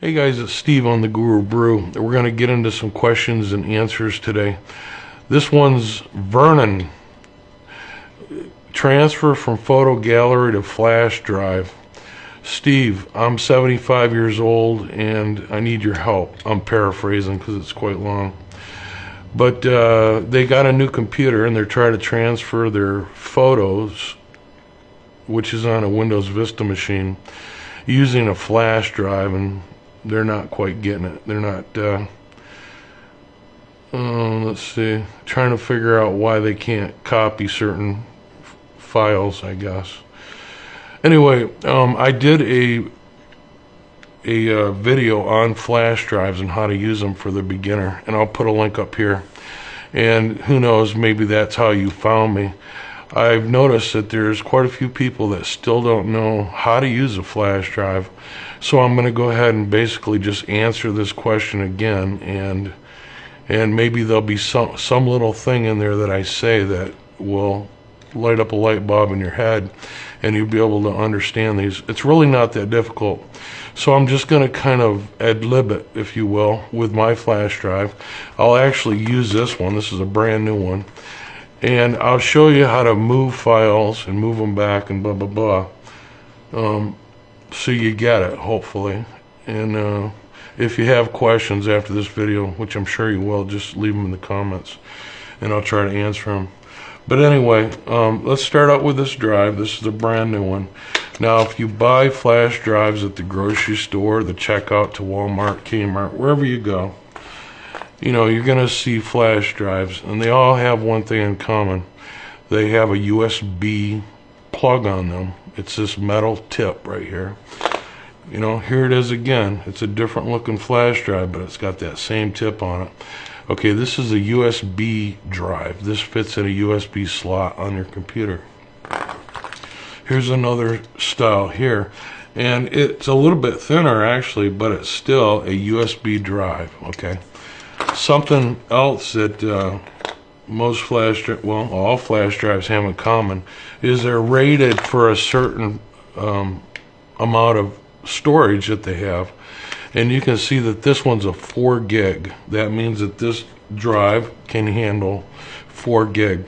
Hey guys, it's Steve on the Guru Brew. We're going to get into some questions and answers today. This one's Vernon. Transfer from photo gallery to flash drive. Steve, I'm 75 years old and I need your help. I'm paraphrasing because it's quite long. But they got a new computer and they're trying to transfer their photos, which is on a Windows Vista machine, using a flash drive, and they're not quite getting it. They're not, let's see, trying to figure out why they can't copy certain files, I guess. Anyway, I did a video on flash drives and how to use them for the beginner, and I'll put a link up here. And who knows, maybe that's how you found me. I've noticed that there's quite a few people that still don't know how to use a flash drive, so I'm going to go ahead and basically just answer this question again, and maybe there'll be some little thing in there that I say that will light up a light bulb in your head, and you'll be able to understand these. It's really not that difficult. So I'm just going to kind of ad-lib it, if you will, with my flash drive. I'll actually use this one. This is a brand new one. And I'll show you how to move files and move them back and blah, blah, blah. So you get it, hopefully. And if you have questions after this video, which I'm sure you will, just leave them in the comments, and I'll try to answer them. But anyway, let's start out with this drive. This is a brand new one. Now, if you buy flash drives at the grocery store, the checkout to Walmart, Kmart, wherever you go, you know, you're going to see flash drives, and they all have one thing in common. They have a USB plug on them. It's this metal tip right here. You know, here it is again. It's a different looking flash drive, but it's got that same tip on it. Okay, this is a USB drive. This fits in a USB slot on your computer. Here's another style here, and it's a little bit thinner actually, but it's still a USB drive, okay? Something else that all flash drives have in common is they're rated for a certain amount of storage that they have. And you can see that this one's a 4 gig. That means that this drive can handle 4 gig.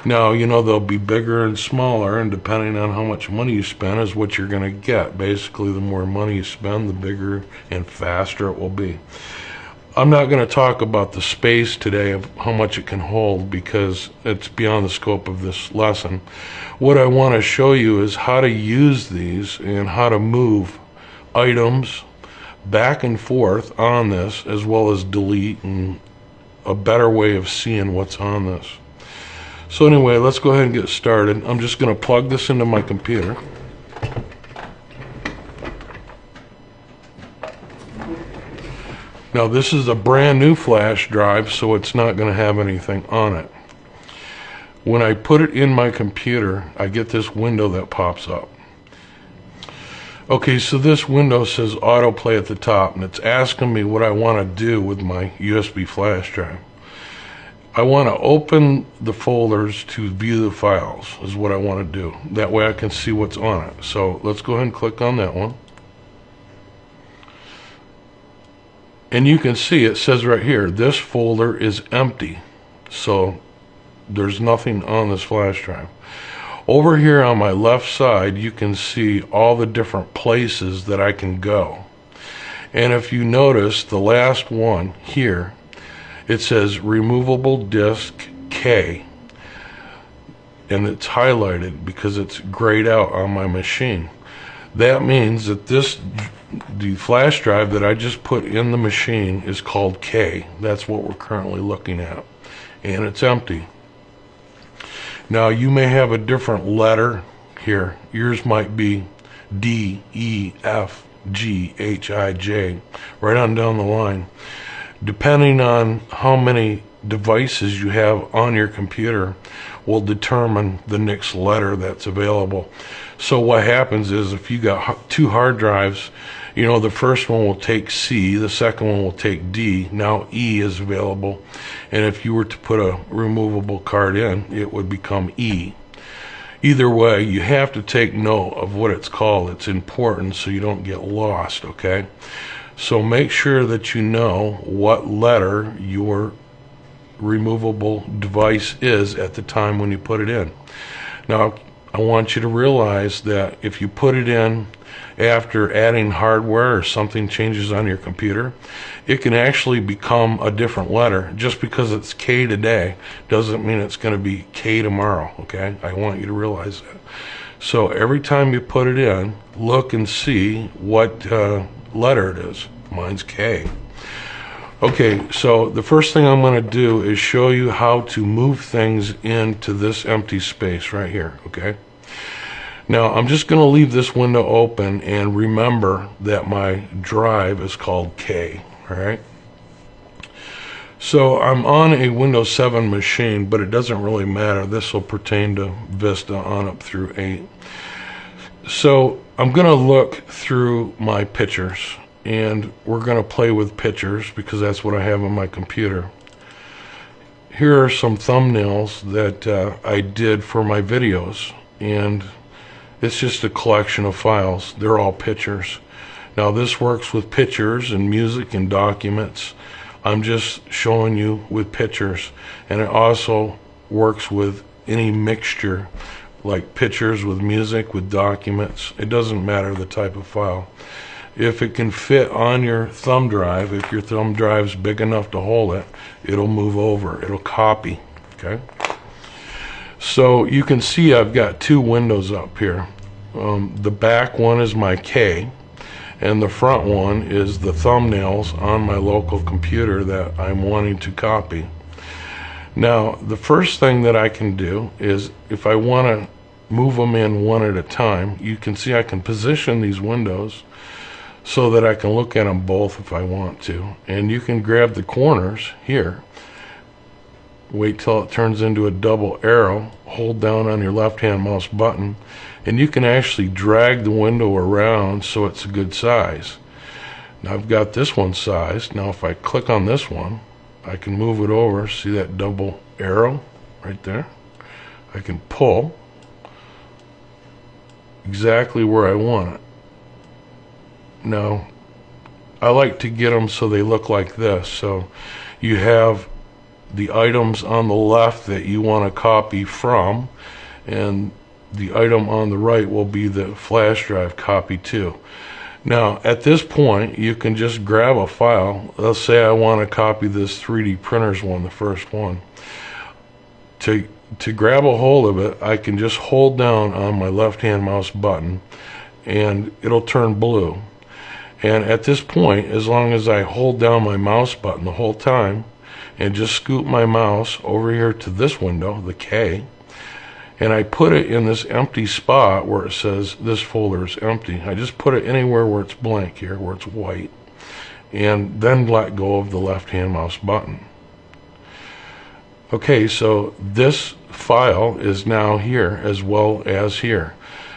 Now, you know, they'll be bigger and smaller, and depending on how much money you spend is what you're going to get. Basically, the more money you spend, the bigger and faster it will be. I'm not going to talk about the space today of how much it can hold, because it's beyond the scope of this lesson. What I want to show you is how to use these and how to move items back and forth on this, as well as delete, and a better way of seeing what's on this. So anyway, let's go ahead and get started. I'm just going to plug this into my computer. Now this is a brand new flash drive, so it's not going to have anything on it. When I put it in my computer, I get this window that pops up. Okay, so this window says autoplay at the top, and it's asking me what I want to do with my USB flash drive. I want to open the folders to view the files, is what I want to do. That way I can see what's on it. So let's go ahead and click on that one. And you can see it says right here, this folder is empty. So there's nothing on this flash drive. Over here on my left side, you can see all the different places that I can go. And if you notice the last one here, it says removable disk K. And it's highlighted because it's grayed out on my machine. That means that the flash drive that I just put in the machine is called K. That's what we're currently looking at. And it's empty. Now you may have a different letter here. Yours might be D, E, F, G, H, I, J, right on down the line. Depending on how many devices you have on your computer will determine the next letter that's available. So what happens is if you got 2 hard drives, you know, the first one will take C, the second one will take D. Now E is available, and if you were to put a removable card in, it would become E. Either way, you have to take note of what it's called. It's important so you don't get lost, okay? So make sure that you know what letter your removable device is at the time when you put it in. Now, I want you to realize that if you put it in after adding hardware or something changes on your computer, it can actually become a different letter. Just because it's K today doesn't mean it's going to be K tomorrow, okay? I want you to realize that. So every time you put it in, look and see what letter it is. Mine's K. Okay, so the first thing I'm going to do is show you how to move things into this empty space right here, okay? Now, I'm just going to leave this window open and remember that my drive is called K, all right? So I'm on a Windows 7 machine, but it doesn't really matter. This will pertain to Vista on up through 8. So I'm going to look through my pictures, and we're going to play with pictures because that's what I have on my computer. Here are some thumbnails that I did for my videos, and it's just a collection of files. They're all pictures. Now this works with pictures and music and documents. I'm just showing you with pictures, and it also works with any mixture, like pictures with music, with documents. It doesn't matter the type of file. If it can fit on your thumb drive, if your thumb drive's big enough to hold it, it'll move over, it'll copy, okay? So you can see I've got two windows up here. The back one is my K, and the front one is the thumbnails on my local computer that I'm wanting to copy. Now, the first thing that I can do is, if I want to move them in one at a time, you can see I can position these windows so that I can look at them both if I want to. And you can grab the corners here, wait till it turns into a double arrow, hold down on your left hand mouse button, and you can actually drag the window around so it's a good size. Now I've got this one sized. Now if I click on this one, I can move it over. See that double arrow right there? I can pull exactly where I want it. Now, I like to get them so they look like this. So you have the items on the left that you want to copy from, and the item on the right will be the flash drive copy to. Now, at this point, you can just grab a file. Let's say I want to copy this 3D printers one, the first one. To grab a hold of it, I can just hold down on my left-hand mouse button, and it'll turn blue. And at this point, as long as I hold down my mouse button the whole time and just scoot my mouse over here to this window, the K, and I put it in this empty spot where it says this folder is empty. I just put it anywhere where it's blank here, where it's white, and then let go of the left-hand mouse button. Okay, so this file is now here as well as here.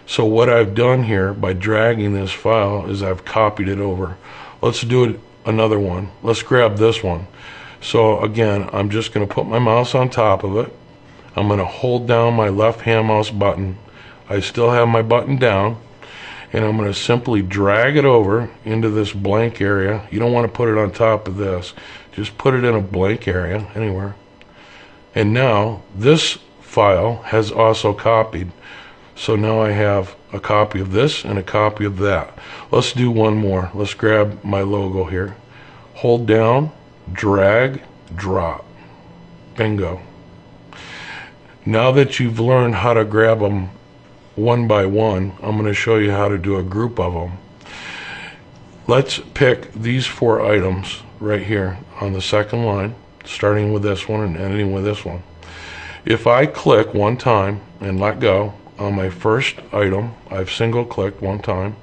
So what I've done here by dragging this file is I've copied it over. Let's do it another one. Let's grab this one. So again, I'm just going to put my mouse on top of it. I'm going to hold down my left-hand mouse button. I still have my button down, and I'm going to simply drag it over into this blank area. You don't want to put it on top of this. Just put it in a blank area anywhere. And now this file has also copied. So now I have a copy of this and a copy of that. Let's do one more. Let's grab my logo here. Hold down, drag, drop. Bingo. Now that you've learned how to grab them one by one, I'm going to show you how to do a group of them. Let's pick these 4 items right here on the second line, starting with this one and ending with this one. If I click one time and let go on my first item, I've single clicked one time,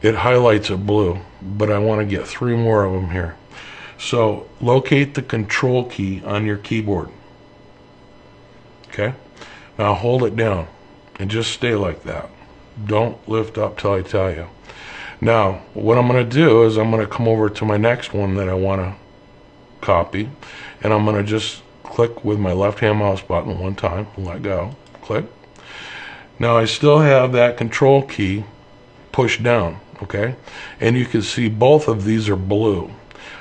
it highlights it blue, but I want to get 3 more of them here. So locate the control key on your keyboard. Okay, now hold it down and just stay like that. Don't lift up till I tell you. Now what I'm going to do is I'm going to come over to my next one that I want to copy, and I'm going to just click with my left hand mouse button one time and let go. Click. Now I still have that control key pushed down. okay? And you can see both of these are blue.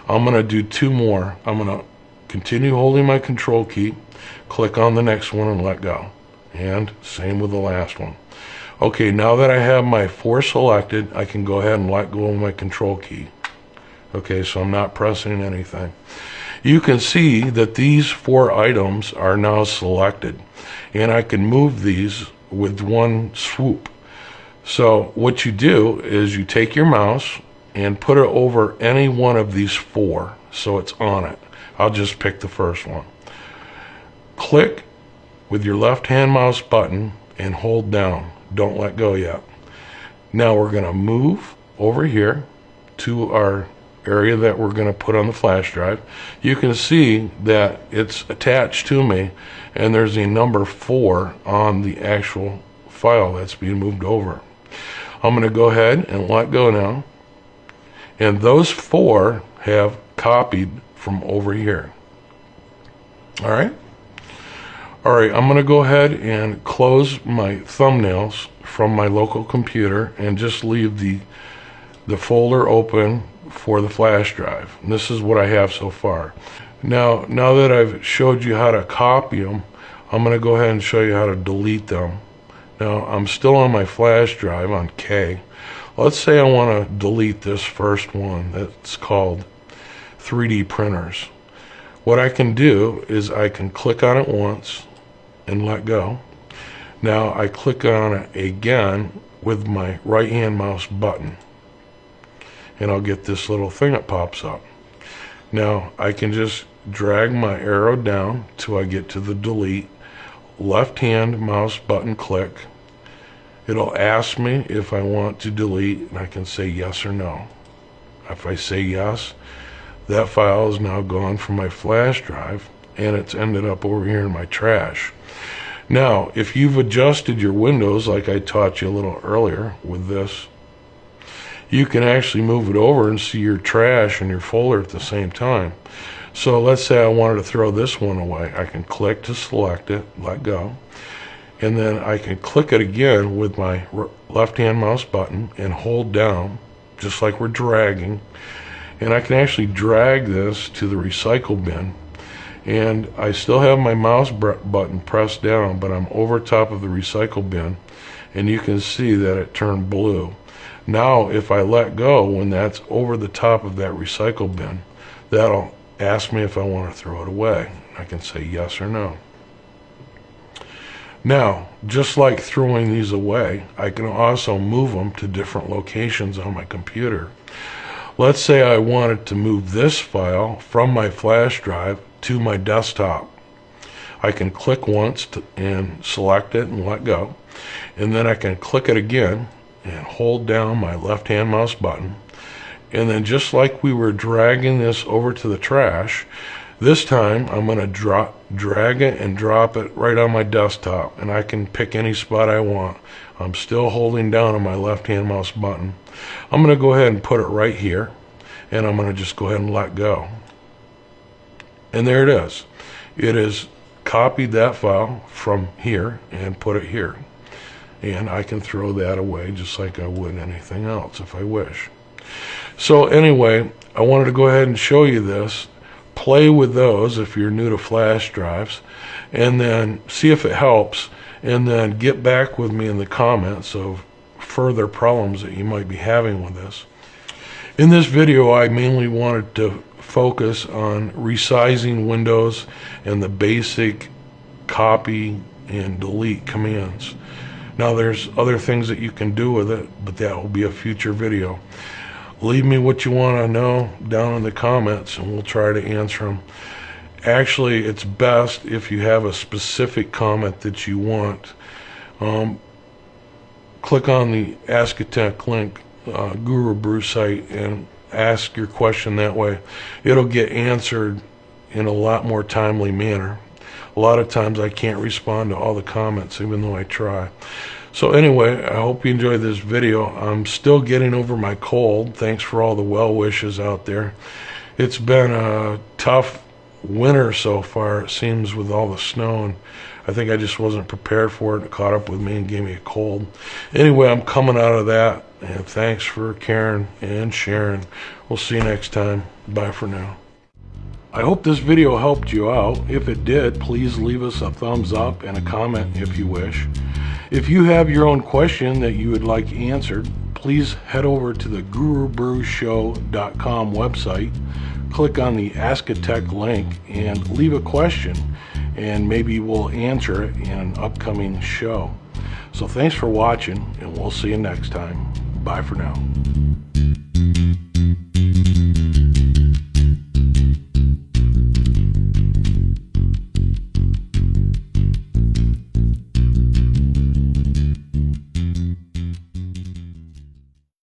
I'm going to do two more. I'm going to continue holding my control key, click on the next one and let go. And same with the last one. Okay, now that I have my 4 selected, I can go ahead and let go of my control key. Okay, so I'm not pressing anything. You can see that these 4 items are now selected, and I can move these with one swoop. So what you do is you take your mouse and put it over any one of these 4 so it's on it. I'll just pick the first one. Click with your left hand mouse button and hold down. Don't let go yet. Now we're going to move over here to our area that we're going to put on the flash drive. You can see that it's attached to me and there's a number 4 on the actual file that's being moved over. I'm going to go ahead and let go now, and those 4 have copied from over here. Alright, I'm going to go ahead and close my thumbnails from my local computer and just leave the folder open for the flash drive. And this is what I have so far. Now that I've showed you how to copy them, I'm going to go ahead and show you how to delete them. Now I'm still on my flash drive on K. Let's say I want to delete this first one that's called 3D printers. What I can do is I can click on it once and let go. Now I click on it again with my right hand mouse button, and I'll get this little thing that pops up. Now I can just drag my arrow down till I get to the delete. Left hand mouse button click. It'll ask me if I want to delete, and I can say yes or no. If I say yes, that file is now gone from my flash drive and it's ended up over here in my trash. Now if you've adjusted your windows like I taught you a little earlier with this, you can actually move it over and see your trash and your folder at the same time. So let's say I wanted to throw this one away. I can click to select it, let go, and then I can click it again with my left hand mouse button and hold down, just like we're dragging, and I can actually drag this to the recycle bin, and I still have my mouse button pressed down, but I'm over top of the recycle bin, and you can see that it turned blue. Now if I let go when that's over the top of that recycle bin, that'll ask me if I want to throw it away. I can say yes or no. Now, just like throwing these away, I can also move them to different locations on my computer. Let's say I wanted to move this file from my flash drive to my desktop. I can click once and select it and let go, and then I can click it again and hold down my left hand mouse button, and then just like we were dragging this over to the trash, this time I'm going to drag it and drop it right on my desktop, and I can pick any spot I want. I'm still holding down on my left hand mouse button. I'm going to go ahead and put it right here, and I'm going to just go ahead and let go. And there it is. It has copied that file from here and put it here. And I can throw that away just like I would anything else if I wish. So anyway, I wanted to go ahead and show you this. Play with those if you're new to flash drives, and then see if it helps, and then get back with me in the comments of further problems that you might be having with this. In this video, I mainly wanted to focus on resizing windows and the basic copy and delete commands. Now there's other things that you can do with it, but that will be a future video. Leave me what you want to know down in the comments and we'll try to answer them. Actually, it's best if you have a specific comment that you want. Click on the Ask a Tech link, Guru Brew site, and ask your question that way. It'll get answered in a lot more timely manner. A lot of times I can't respond to all the comments even though I try. So anyway, I hope you enjoyed this video. I'm still getting over my cold. Thanks for all the well wishes out there. It's been a tough winter so far, it seems, with all the snow, and I think I just wasn't prepared for it. It caught up with me and gave me a cold. Anyway, I'm coming out of that. And thanks for caring and sharing. We'll see you next time. Bye for now. I hope this video helped you out. If it did, please leave us a thumbs up and a comment if you wish. If you have your own question that you would like answered, please head over to the GuruBrewShow.com website, click on the Ask a Tech link, and leave a question, and maybe we'll answer it in an upcoming show. So thanks for watching, and we'll see you next time. Bye for now.